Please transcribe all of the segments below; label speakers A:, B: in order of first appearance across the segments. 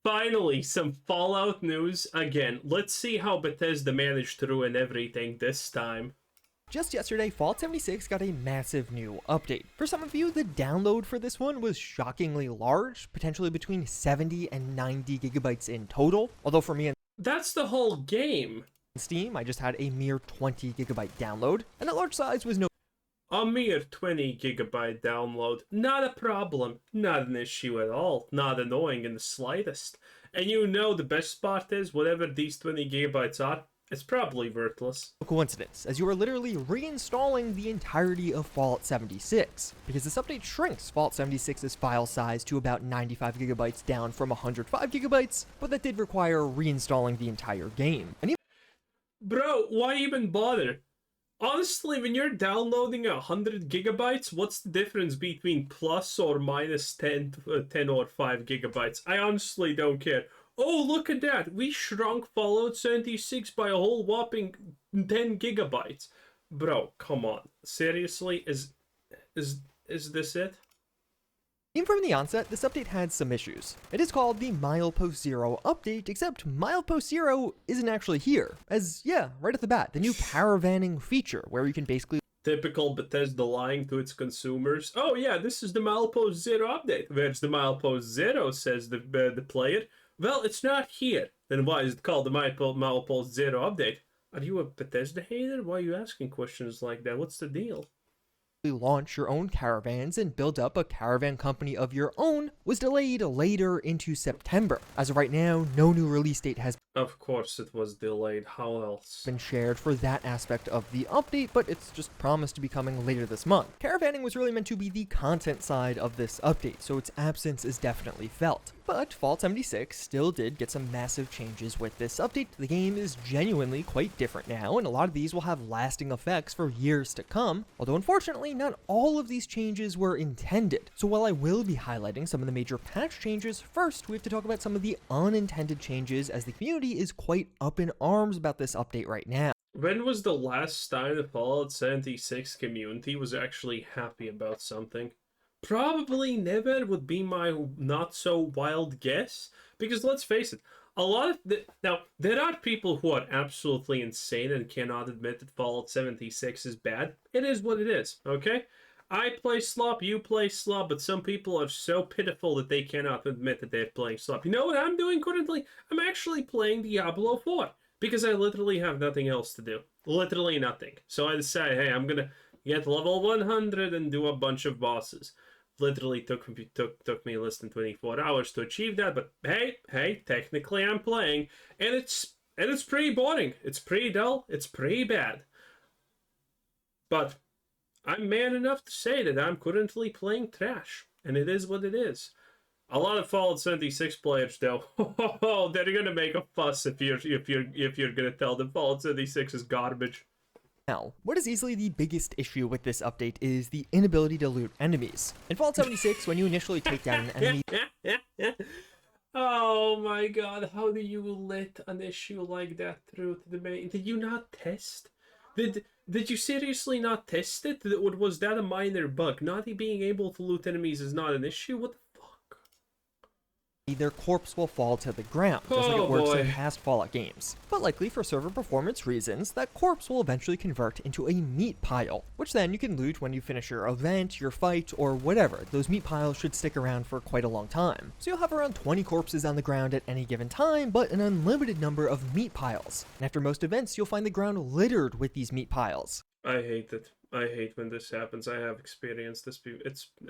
A: Finally, some Fallout news. Again, let's see how Bethesda managed to ruin everything this time.
B: Just yesterday, Fallout 76 got a massive new update. For some of you, the download for this one was shockingly large, potentially between 70 and 90 gigabytes in total, although for me and
A: That's the whole game.
B: Steam, I just had a mere 20 gigabyte download, and that large size was no
A: A mere 20 gigabyte download. Not a problem. Not an issue at all. Not annoying in the slightest. And you know the best part is, whatever these 20 gigabytes are, it's probably worthless.
B: coincidence, as you are literally reinstalling the entirety of Fallout 76, because this update shrinks Fallout 76's file size to about 95 gigabytes down from 105 gigabytes, but that did require reinstalling the entire game. And
A: Bro, why even bother? Honestly, when you're downloading 100 gigabytes, what's the difference between plus or minus 10 or 5 gigabytes? I honestly don't care. Oh, look at that. We shrunk Fallout 76 by a whole whopping 10 gigabytes. Bro, come on. Seriously? Is this it?
B: even from the onset, this update had some issues. It is called the Milepost Zero update, except Milepost Zero isn't actually here. As, yeah, right at the bat, the new caravanning feature, where you can basically
A: Typical Bethesda lying to its consumers. Oh yeah, this is the Milepost Zero update. Where's the Milepost Zero, says the player. Well, it's not here. Then why is it called the Milepost Zero update? Are you a Bethesda hater? Why are you asking questions like that? What's the deal?
B: launch your own caravans and build up a caravan company of your own was delayed later into September. As of right now, no new release date has
A: Of course it was delayed. How else?
B: been shared for that aspect of the update, but it's just promised to be coming later this month. Caravanning was really meant to be the content side of this update, so its absence is definitely felt. But Fallout 76 still did get some massive changes with this update. The game is genuinely quite different now, and a lot of these will have lasting effects for years to come, although unfortunately not all of these changes were intended. So while I will be highlighting some of the major patch changes, first we have to talk about some of the unintended changes, as the community is quite up in arms about this update right now.
A: When was the last time the Fallout 76 community was actually happy about something? Probably never would be my not so wild guess, because let's face it, a lot of now there are people who are absolutely insane and cannot admit that Fallout 76 is bad. It is what it is, okay? I play slop, you play slop, but some people are so pitiful that they cannot admit that they're playing slop. You know what I'm doing currently? I'm actually playing Diablo 4, because I literally have nothing else to do. Literally nothing. So I decided, hey, I'm gonna get level 100 and do a bunch of bosses. Literally took me less than 24 hours to achieve that, but hey, technically I'm playing, and it's pretty boring. It's pretty dull. It's pretty bad. But I'm man enough to say that I'm currently playing trash, and it is what it is. A lot of Fallout 76 players, though, they're gonna make a fuss if you're gonna tell them Fallout 76 is garbage.
B: Now, what is easily the biggest issue with this update is the inability to loot enemies. In Fallout 76, when you initially take down an enemy,
A: oh my god, how do you let an issue like that through to the main? Did you not test? Did you seriously not test it? Or was that a minor bug? Not being able to loot enemies is not an issue? What the fuck?
B: their corpse will fall to the ground, just like it works in past Fallout games. But likely for server performance reasons, that corpse will eventually convert into a meat pile, which then you can loot when you finish your event, your fight, or whatever. Those meat piles should stick around for quite a long time. So you'll have around 20 corpses on the ground at any given time, but an unlimited number of meat piles. And after most events, you'll find the ground littered with these meat piles.
A: I hate it. I hate when this happens. I have experienced this.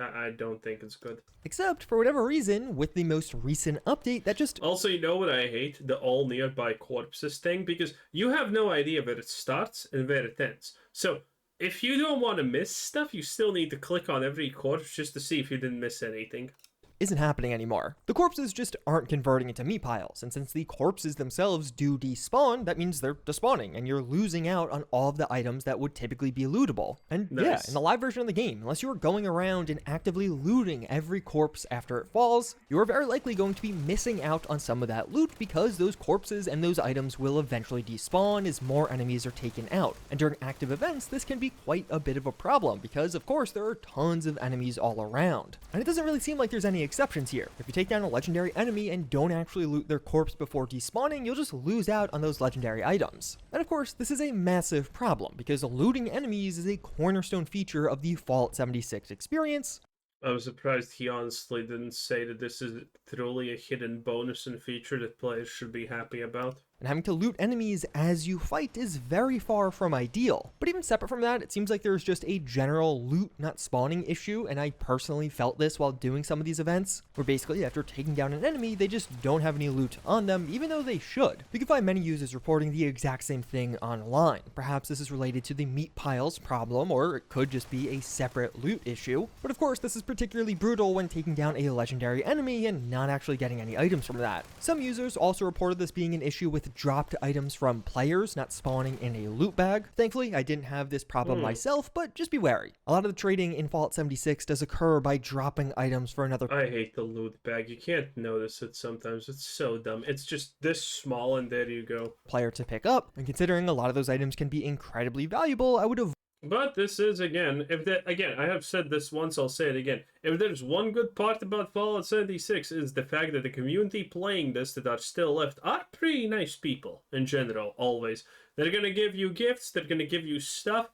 A: I don't think it's good.
B: Except, for whatever reason, with the most recent update, that just...
A: Also, you know what I hate? The all nearby corpses thing, because you have no idea where it starts and where it ends. So, if you don't want to miss stuff, you still need to click on every corpse just to see if you didn't miss anything.
B: Isn't happening anymore. The corpses just aren't converting into meat piles, and since the corpses themselves do despawn, that means they're despawning, and you're losing out on all of the items that would typically be lootable. And
A: nice.
B: Yeah, in the live version of the game, unless you are going around and actively looting every corpse after it falls, you are very likely going to be missing out on some of that loot, because those corpses and those items will eventually despawn as more enemies are taken out. And during active events, this can be quite a bit of a problem, because of course there are tons of enemies all around. And it doesn't really seem like there's any exceptions here. If you take down a legendary enemy and don't actually loot their corpse before despawning, you'll just lose out on those legendary items. And of course, this is a massive problem because looting enemies is a cornerstone feature of the Fallout 76 experience.
A: I'm surprised he honestly didn't say that this is truly a hidden bonus and feature that players should be happy about.
B: And having to loot enemies as you fight is very far from ideal. But even separate from that, it seems like there's just a general loot not spawning issue, and I personally felt this while doing some of these events, where basically after taking down an enemy, they just don't have any loot on them, even though they should. You can find many users reporting the exact same thing online. Perhaps this is related to the meat piles problem, or it could just be a separate loot issue. But of course, this is particularly brutal when taking down a legendary enemy and not actually getting any items from that. Some users also reported this being an issue with dropped items from players not spawning in a loot bag. Thankfully, I didn't have this problem myself, but just be wary. A lot of the trading in Fallout 76 does occur by dropping items for another.
A: I hate the loot bag. You can't notice it sometimes. It's so dumb. It's just this small and there you go.
B: Player to pick up, and considering a lot of those items can be incredibly valuable, I would have.
A: But this is, again, I have said this once, I'll say it again. If there's one good part about Fallout 76 is the fact that the community playing this that are still left are pretty nice people in general, always. They're going to give you gifts, they're going to give you stuff,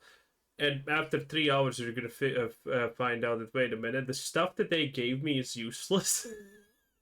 A: and after 3 hours you're going to find out that, wait a minute, the stuff that they gave me is useless.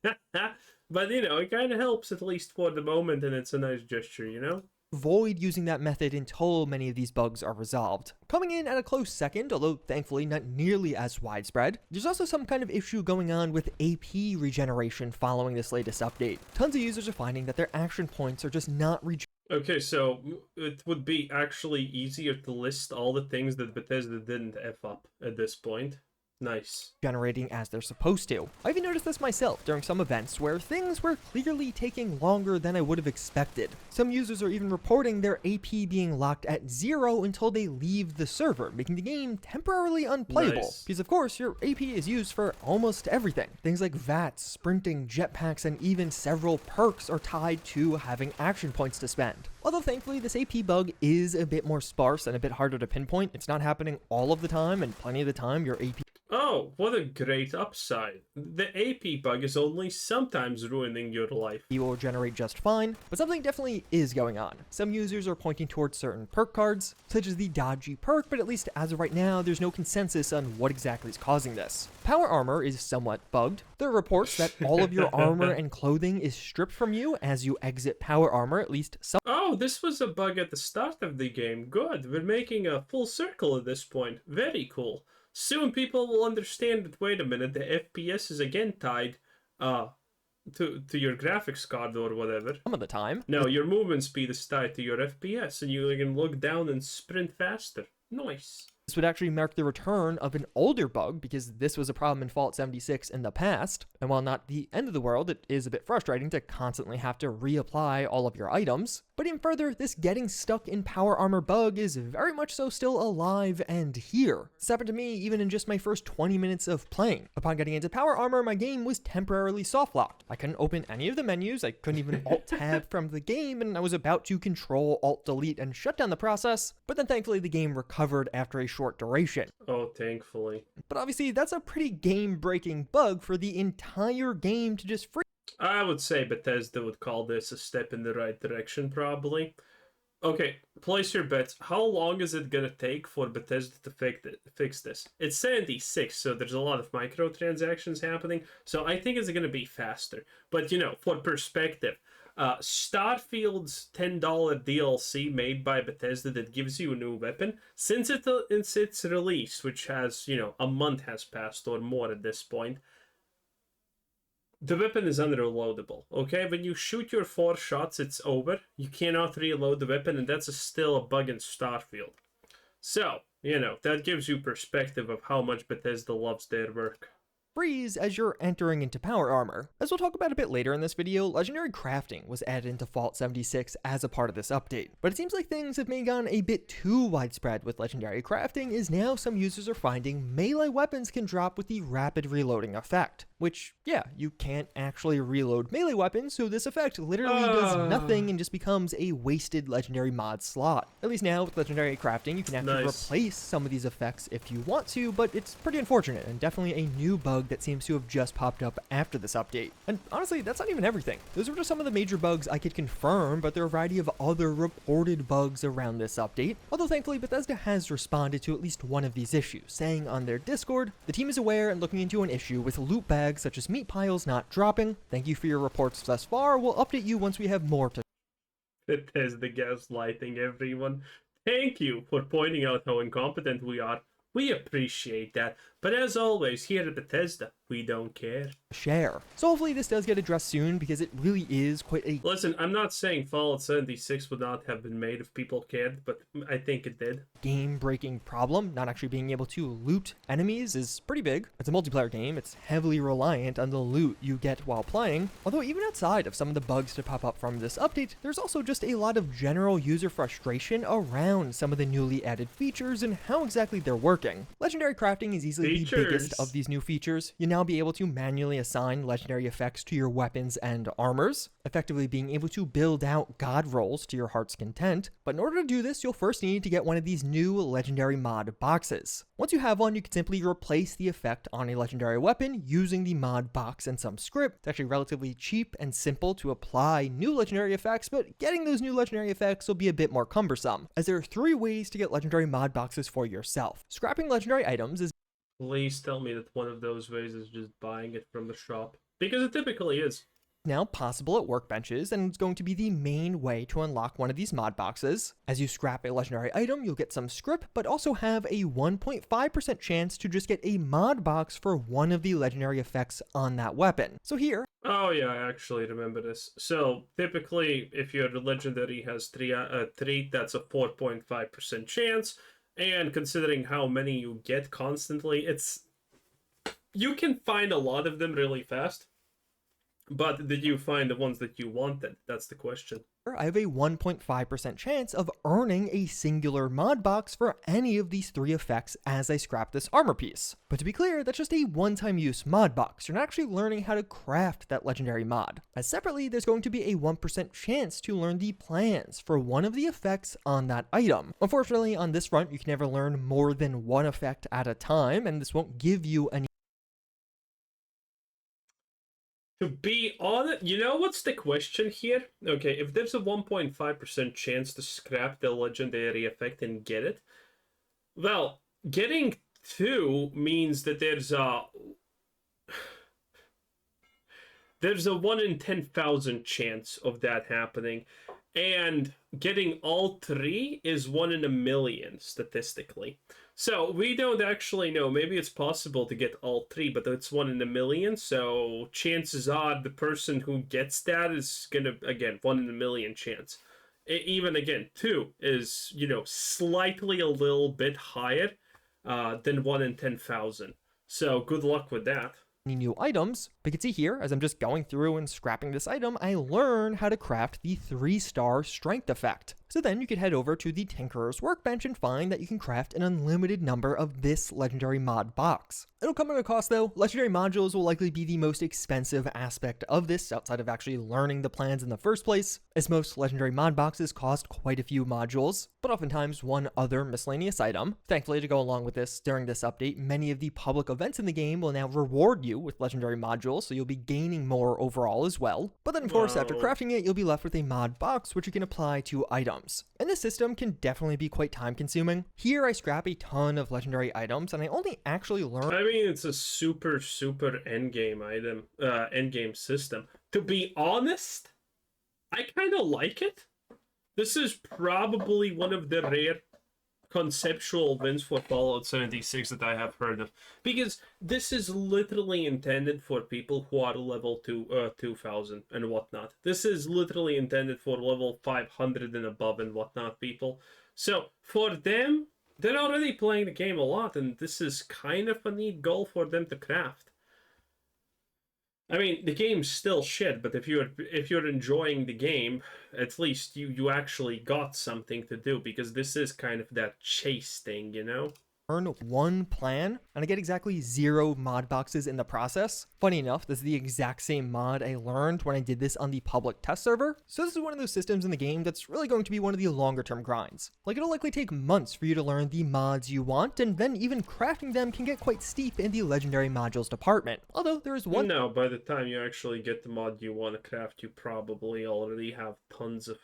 A: But, you know, it kind of helps at least for the moment, and it's a nice gesture, you know?
B: Avoid using that method until many of these bugs are resolved. Coming in at a close second, although thankfully not nearly as widespread, there's also some kind of issue going on with AP regeneration following this latest update. Tons of users are finding that their action points are just not
A: Okay, so it would be actually easier to list all the things that Bethesda didn't F up at this point. Nice.
B: Generating as they're supposed to. I even noticed this myself during some events where things were clearly taking longer than I would have expected. Some users are even reporting their AP being locked at 0 until they leave the server, making the game temporarily unplayable.
A: Nice.
B: Because of course, your AP is used for almost everything. Things like VATs, sprinting, jetpacks, and even several perks are tied to having action points to spend. Although thankfully this AP bug is a bit more sparse and a bit harder to pinpoint, it's not happening all of the time, and plenty of the time your AP.
A: Oh, what a great upside. The AP bug is only sometimes ruining your life.
B: You will generate just fine, but something definitely is going on. Some users are pointing towards certain perk cards, such as the dodgy perk, but at least as of right now, there's no consensus on what exactly is causing this. Power armor is somewhat bugged. There are reports that all of your armor and clothing is stripped from you as you exit power armor, at least some.
A: Oh, this was a bug at the start of the game. Good, we're making a full circle at this point. Very cool. Soon people will understand that, wait a minute, the FPS is again tied to your graphics card or whatever.
B: Some of the time.
A: No, your movement speed is tied to your FPS, and you can look down and sprint faster. Nice.
B: This would actually mark the return of an older bug, because this was a problem in Fallout 76 in the past, and while not the end of the world, it is a bit frustrating to constantly have to reapply all of your items. But even further, this getting stuck in power armor bug is very much so still alive and here. This happened to me even in just my first 20 minutes of playing. Upon getting into power armor, my game was temporarily soft locked. I couldn't open any of the menus, I couldn't even alt-tab from the game, and I was about to control alt-delete and shut down the process, but then thankfully the game recovered after a short duration.
A: Oh, thankfully.
B: But obviously that's a pretty game-breaking bug for the entire game to just free.
A: I would say Bethesda would call this a step in the right direction, probably. Okay, place your bets. How long is it gonna take for Bethesda to fix this? It's 76, so there's a lot of microtransactions happening, so I think it's gonna be faster. But, you know, for perspective, Starfield's $10 DLC made by Bethesda that gives you a new weapon, since its release, which has, you know, a month has passed or more at this point, the weapon is unreloadable, okay? When you shoot your 4 shots, it's over. You cannot reload the weapon, and that's still a bug in Starfield. So, you know, that gives you perspective of how much Bethesda loves their work.
B: Freeze as you're entering into power armor. As we'll talk about a bit later in this video, legendary crafting was added into Fallout 76 as a part of this update. But it seems like things have maybe gone a bit too widespread with legendary crafting, as now some users are finding melee weapons can drop with the rapid reloading effect. Which, yeah, you can't actually reload melee weapons, so this effect literally does nothing and just becomes a wasted legendary mod slot. At least now with legendary crafting, you can actually replace some of these effects if you want to, but it's pretty unfortunate and definitely a new bug bug that seems to have just popped up after this update. And honestly, that's not even everything. Those were just some of the major bugs I could confirm, but there are a variety of other reported bugs around this update. Although thankfully, Bethesda has responded to at least one of these issues, saying on their Discord, the team is aware and looking into an issue with loot bags such as meat piles not dropping. Thank you for your reports thus far. We'll update you once we have more to.
A: Bethesda gaslighting everyone. Thank you for pointing out how incompetent we are. We appreciate that. But as always, here at Bethesda, we don't care.
B: Share. So hopefully this does get addressed soon because it really is quite a...
A: Listen, I'm not saying Fallout 76 would not have been made if people cared, but I think it did.
B: game-breaking problem. Not actually being able to loot enemies is pretty big. It's a multiplayer game. It's heavily reliant on the loot you get while playing. Although even outside of some of the bugs to pop up from this update, there's also just a lot of general user frustration around some of the newly added features and how exactly they're working. Legendary crafting is easily the biggest of these new features. You'll now be able to manually assign legendary effects to your weapons and armors, effectively being able to build out god rolls to your heart's content. But in order to do this, you'll first need to get one of these new legendary mod boxes. Once you have one, you can simply replace the effect on a legendary weapon using the mod box and some script. It's actually relatively cheap and simple to apply new legendary effects, but getting those new legendary effects will be a bit more cumbersome, as there are 3 ways to get legendary mod boxes for yourself. Scrapping legendary items is...
A: Please tell me that one of those ways is just buying it from the shop. Because it typically is.
B: Now possible at workbenches, and it's going to be the main way to unlock one of these mod boxes. As you scrap a legendary item, you'll get some script, but also have a 1.5% chance to just get a mod box for one of the legendary effects on that weapon. So here...
A: Oh yeah, I actually remember this. So typically, if your legendary has 3, that's a 4.5% chance. And considering how many you get constantly, you can find a lot of them really fast. But did you find the ones that you wanted? That's the question.
B: I have a 1.5% chance of earning a singular mod box for any of these 3 effects as I scrap this armor piece. But to be clear, that's just a one-time use mod box. You're not actually learning how to craft that legendary mod. As separately, there's going to be a 1% chance to learn the plans for one of the effects on that item. Unfortunately, on this front, you can never learn more than one effect at a time, and this won't give you any...
A: To be honest, you know what's the question here? Okay, if there's a 1.5% chance to scrap the legendary effect and get it, well, getting 2 means that there's a 1 in 10,000 chance of that happening, and getting all 3 is 1 in a million statistically. So we don't actually know. Maybe it's possible to get all 3, but it's 1 in a million. So chances are the person who gets that is gonna, again, 1 in a million chance. Even again, 2 is, slightly a little bit higher than 1 in 10,000. So good luck with that.
B: New items, but you can see here, as I'm just going through and scrapping this item, I learn how to craft the 3-star strength effect. So then you could head over to the Tinkerer's Workbench and find that you can craft an unlimited number of this legendary mod box. It'll come at a cost though. Legendary modules will likely be the most expensive aspect of this outside of actually learning the plans in the first place, as most legendary mod boxes cost quite a few modules, but oftentimes one other miscellaneous item. Thankfully, to go along with this, during this update, many of the public events in the game will now reward you with legendary modules, so you'll be gaining more overall as well. But then of course, after crafting it, you'll be left with a mod box which you can apply to items. And this system can definitely be quite time consuming. Here I scrap a ton of legendary items and I only actually learn...
A: I mean, it's a super endgame item, endgame system. To be honest, I kind of like it. This is probably one of the rare conceptual wins for Fallout 76 that I have heard of, because this is literally intended for people who are level 2000 and whatnot. This is literally intended for level 500 and above and whatnot people. So for them, they're already playing the game a lot, and this is kind of a neat goal for them to craft. I mean, the game's still shit, but if you're enjoying the game, at least you actually got something to do, because this is kind of that chase thing, you know?
B: learn one plan, and I get exactly 0 mod boxes in the process. Funny enough, this is the exact same mod I learned when I did this on the public test server, so this is one of those systems in the game that's really going to be one of the longer term grinds. Like, it'll likely take months for you to learn the mods you want, and then even crafting them can get quite steep in the legendary modules department. Although there is one
A: No, by the time you actually get the mod you want to craft, you probably already have tons of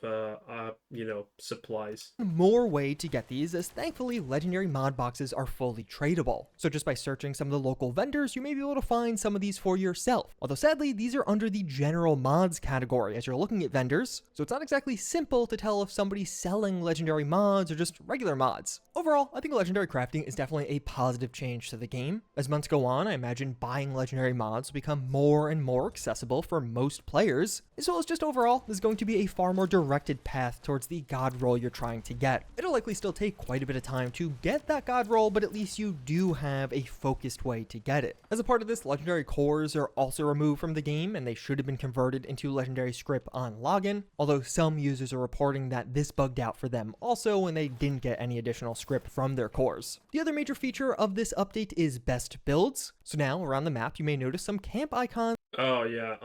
A: supplies.
B: more way to get these, as thankfully legendary mod boxes are fully tradable. So just by searching some of the local vendors, you may be able to find some of these for yourself. Although sadly, these are under the general mods category as you're looking at vendors, so it's not exactly simple to tell if somebody's selling legendary mods or just regular mods. Overall, I think legendary crafting is definitely a positive change to the game. As months go on, I imagine buying legendary mods will become more and more accessible for most players, as well as just overall, there's going to be a far more directed path towards the god roll you're trying to get. It'll likely still take quite a bit of time to get that god roll, but at least you do have a focused way to get it. As a part of this, legendary cores are also removed from the game, and they should have been converted into legendary script on login, although some users are reporting that this bugged out for them also when they didn't get any additional script from their cores. The other major feature of this update is best builds. So now around the map you may notice some camp icons.
A: Oh yeah,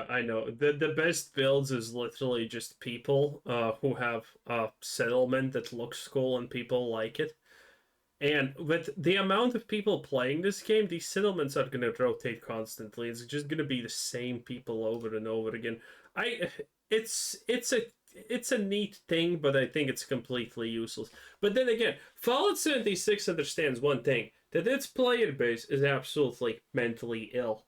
A: I know. The best builds is literally just people who have a settlement that looks cool and people like it. And with the amount of people playing this game, these settlements are going to rotate constantly. It's just going to be the same people over and over again. It's a neat thing, but I think it's completely useless. But then again, Fallout 76 understands one thing, that its player base is absolutely mentally ill.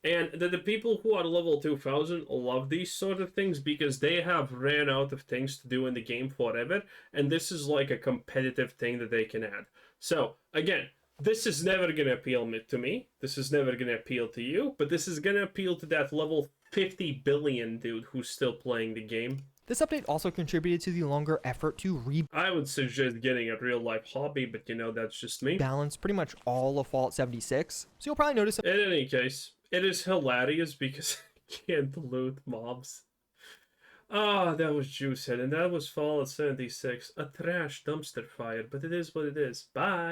A: And that the people who are level 2000 love these sort of things because they have ran out of things to do in the game forever, and this is like a competitive thing that they can add. So, again, this is never going to appeal to me. This is never going to appeal to you, but this is going to appeal to that level 50 billion dude who's still playing the game.
B: This update also contributed to the longer effort to
A: I would suggest getting a real life hobby, but that's just me.
B: Balance pretty much all of Fallout 76, so you'll probably notice.
A: In any case, it is hilarious because you can't loot mobs. Ah, that was Juicehead, and that was Fallout 76. A trash dumpster fire, but it is what it is. Bye!